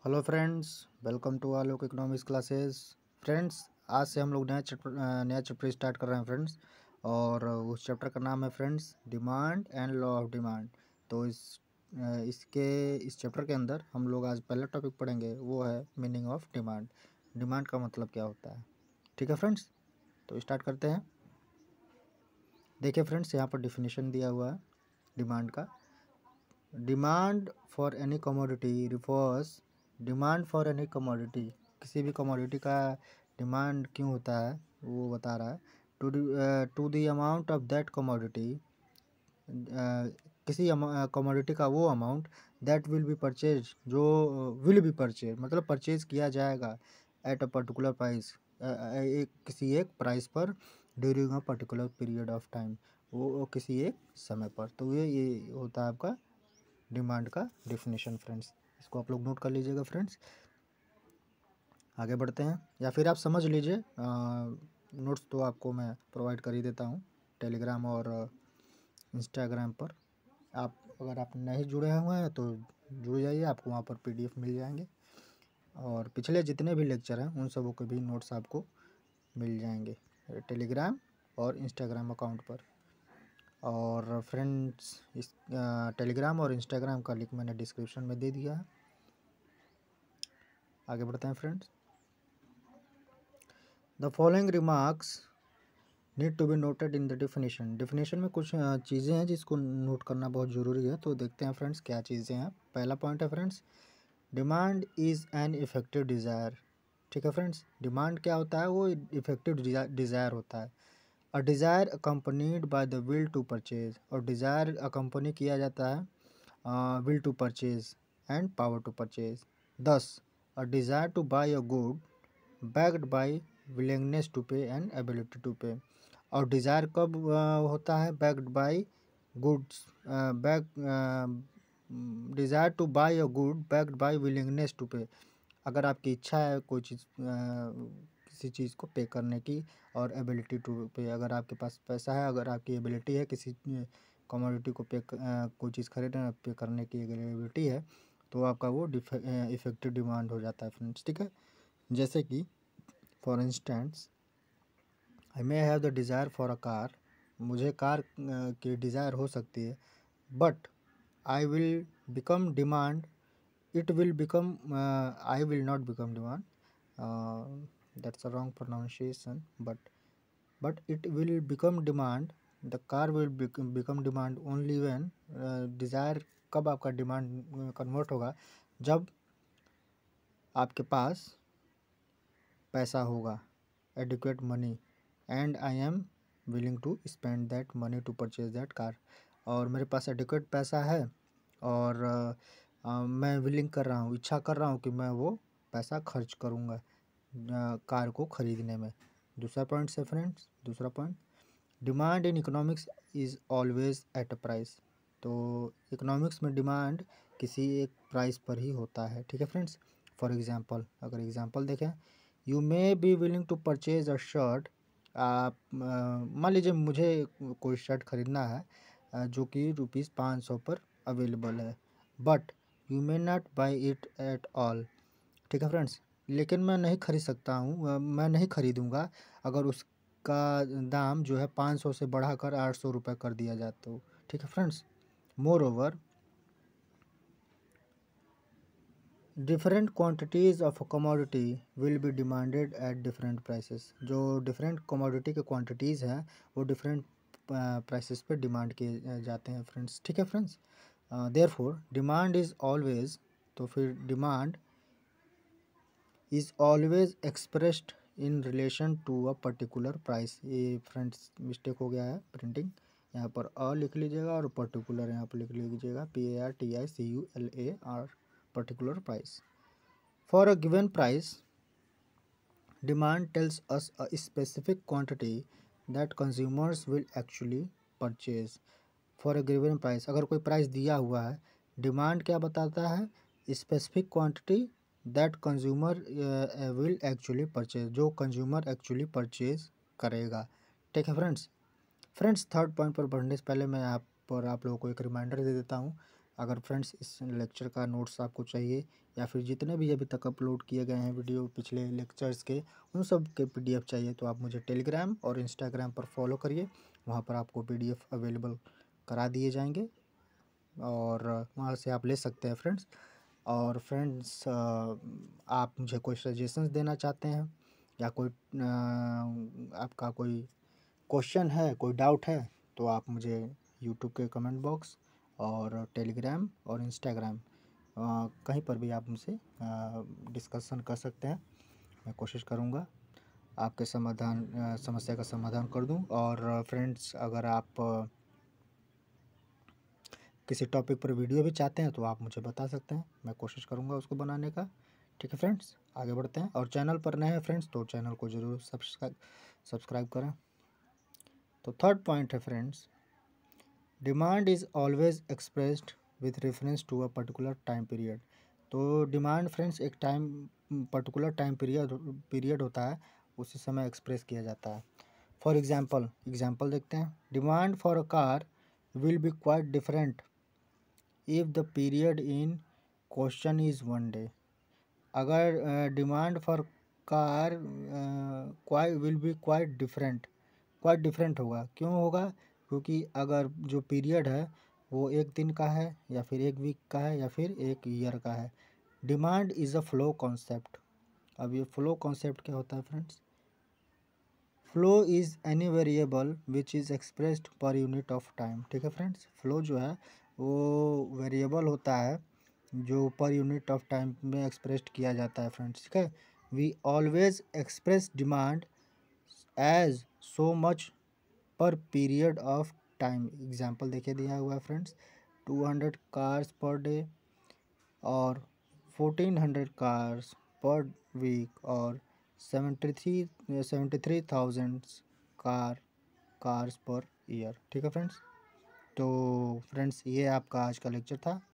Hello friends, welcome to Alok economics classes. Friends, आज से हम लोग नया चैप्टर स्टार्ट कर रहे हैं फ्रेंड्स। और उस चैप्टर का नाम है friends demand and law of demand. तो इस चैप्टर के अंदर हम लोग आज पहला टॉपिक पढ़ेंगे, वो है मीनिंग ऑफ डिमांड। डिमांड का मतलब क्या होता है। ठीक है फ्रेंड्स, तो स्टार्ट करते हैं। देखिए फ्रेंड्स, यहाँ पर डिफिनीशन दिया हुआ है डिमांड का। Demand for any commodity refers demand for any commodity, किसी भी कमोडिटी का डिमांड क्यों होता है वो बता रहा है। To the amount of that commodity, किसी कमोडिटी का वो amount that will be purchase, जो विल बी परचेज मतलब परचेज किया जाएगा एट अ पर्टिकुलर प्राइस, किसी एक प्राइस पर during a particular period of time, वो किसी एक समय पर। तो ये होता है आपका डिमांड का डेफिनेशन फ्रेंड्स। इसको आप लोग नोट कर लीजिएगा फ्रेंड्स। आगे बढ़ते हैं, या फिर आप समझ लीजिए, नोट्स तो आपको मैं प्रोवाइड कर ही देता हूँ टेलीग्राम और इंस्टाग्राम पर। आप अगर आप नहीं जुड़े हुए हैं तो जुड़ जाइए, आपको वहाँ पर पीडीएफ मिल जाएंगे। और पिछले जितने भी लेक्चर हैं उन सबों के भी नोट्स आपको मिल जाएंगे टेलीग्राम और इंस्टाग्राम अकाउंट पर। और फ्रेंड्स, इस टेलीग्राम और इंस्टाग्राम का लिंक मैंने डिस्क्रिप्शन में दे दिया है। आगे बढ़ते हैं friends. The following remarks need to be noted in the definition. Definition में कुछ चीज़ें हैं जिसको नोट करना बहुत ज़रूरी है। तो देखते हैं फ्रेंड्स क्या चीज़ें हैं। पहला पॉइंट है friends, demand is an effective desire. ठीक है फ्रेंड्स, डिमांड क्या होता है, वो इफेक्टिव डिज़ायर होता है। A desire accompanied by the will to purchase, और डिज़ायर अकम्पनी किया जाता है will to purchase and power to purchase. Thus, a desire to buy a good backed by willingness to pay and ability to pay. और desire कब होता है, backed by goods, back desire to buy a good backed by willingness to pay. अगर आपकी इच्छा है कोई चीज़, किसी चीज़ को पे करने की, और एबिलिटी टू पे, अगर आपके पास पैसा है, अगर आपकी एबिलिटी है किसी कमोडिटी को कोई चीज़ खरीदने पे करने की एबिलिटी है, तो आपका वो इफेक्टिव डिमांड हो जाता है फ्रेंड्स। ठीक है, जैसे कि for instance, I may have the desire for a car, मुझे कार की डिज़ायर हो सकती है, but I will become demand, it will become I will not become demand, that's a wrong pronunciation, but it will become demand, the car will become demand only when desire, कब आपका demand convert होगा, जब आपके पास पैसा होगा, adequate money, and I am willing to spend that money to purchase that car. और मेरे पास एडिक्वेट पैसा है, और मैं विलिंग कर रहा हूँ, इच्छा कर रहा हूँ कि मैं वो पैसा खर्च करूँगा कार को ख़रीदने में। दूसरा पॉइंट है फ्रेंड्स, दूसरा point, demand in economics is always at a price. तो इकोनॉमिक्स में डिमांड किसी एक प्राइस पर ही होता है। ठीक है फ्रेंड्स, फॉर एग्जांपल, अगर एग्जांपल देखें, you may be willing to purchase a shirt. आप मान लीजिए मुझे कोई शर्ट खरीदना है जो कि ₹500 पर अवेलेबल है, but you may not by it at all. ठीक है फ्रेंड्स, लेकिन मैं नहीं खरीद सकता हूँ, मैं नहीं खरीदूँगा अगर उसका दाम जो है 500 से बढ़ाकर 800 रुपये कर दिया जाए तो। ठीक है friends, more over different quantities of commodity will be demanded at different prices. जो डिफरेंट कमोडिटी के क्वांटिटीज़ हैं वो डिफरेंट प्राइसेस पे डिमांड किए जाते हैं फ्रेंड्स। ठीक है friends, therefore demand is always, तो फिर demand is always expressed in relation to a particular price. ये फ्रेंड्स मिस्टेक हो गया है प्रिंटिंग, यहाँ पर अ लिख लीजिएगा और पर्टिकुलर यहाँ पर लिख लीजिएगा PARTICULAR, particular price. For a given price, demand tells us a specific quantity that consumers will actually purchase. For a given price, अगर कोई प्राइस दिया हुआ है, डिमांड क्या बताता है, specific quantity that consumer will actually purchase, जो consumer actually purchase करेगा। ठीक है फ्रेंड्स। फ्रेंड्स, थर्ड पॉइंट पर बढ़ने से पहले मैं आप लोगों को एक रिमाइंडर दे देता हूँ। अगर फ्रेंड्स इस लेक्चर का नोट्स आपको चाहिए या फिर जितने भी अभी तक अपलोड किए गए हैं वीडियो पिछले लेक्चर्स के, उन सब के पीडीएफ चाहिए तो आप मुझे टेलीग्राम और इंस्टाग्राम पर फॉलो करिए। वहाँ पर आपको पीडीएफ अवेलेबल करा दिए जाएंगे और वहाँ से आप ले सकते हैं फ्रेंड्स। और फ्रेंड्स आप मुझे कोई सजेशंस देना चाहते हैं या कोई आपका कोई क्वेश्चन है, कोई डाउट है, तो आप मुझे यूट्यूब के कमेंट बॉक्स और टेलीग्राम और इंस्टाग्राम कहीं पर भी आप मुझसे डिस्कशन कर सकते हैं। मैं कोशिश करूँगा आपके समस्या का समाधान कर दूं। और फ्रेंड्स अगर आप किसी टॉपिक पर वीडियो भी चाहते हैं तो आप मुझे बता सकते हैं, मैं कोशिश करूँगा उसको बनाने का। ठीक है फ्रेंड्स, आगे बढ़ते हैं। और चैनल पर नए हैं फ्रेंड्स तो चैनल को ज़रूर सब्सक्राइब करें। तो थर्ड पॉइंट है friends, demand is always expressed with reference to a particular time period. तो डिमांड फ्रेंड्स एक पर्टिकुलर टाइम पीरियड होता है, उसी समय एक्सप्रेस किया जाता है। फॉर एग्जाम्पल देखते हैं। Demand for a car will be quite different if the period in question is 1 day. अगर demand for car will be quite different होगा। क्यों होगा? क्योंकि अगर जो पीरियड है वो एक दिन का है या फिर एक वीक का है या फिर एक ईयर का है। Demand is a flow concept. अब ये फ्लो कॉन्सेप्ट क्या होता है friends? Flow is any variable which is expressed पर यूनिट ऑफ टाइम। ठीक है फ्रेंड्स, फ्लो जो है वो वेरिएबल होता है जो पर यूनिट ऑफ टाइम में एक्सप्रेस्ड किया जाता है फ्रेंड्स। ठीक है, we always express demand as so much per period of time. Example देखिए दिया हुआ है फ्रेंड्स, 200 कार्स पर डे और 1400 कार्स पर वीक और 73,000 कार्स पर ईयर। ठीक है फ्रेंड्स, तो फ्रेंड्स ये आपका आज का लेक्चर था।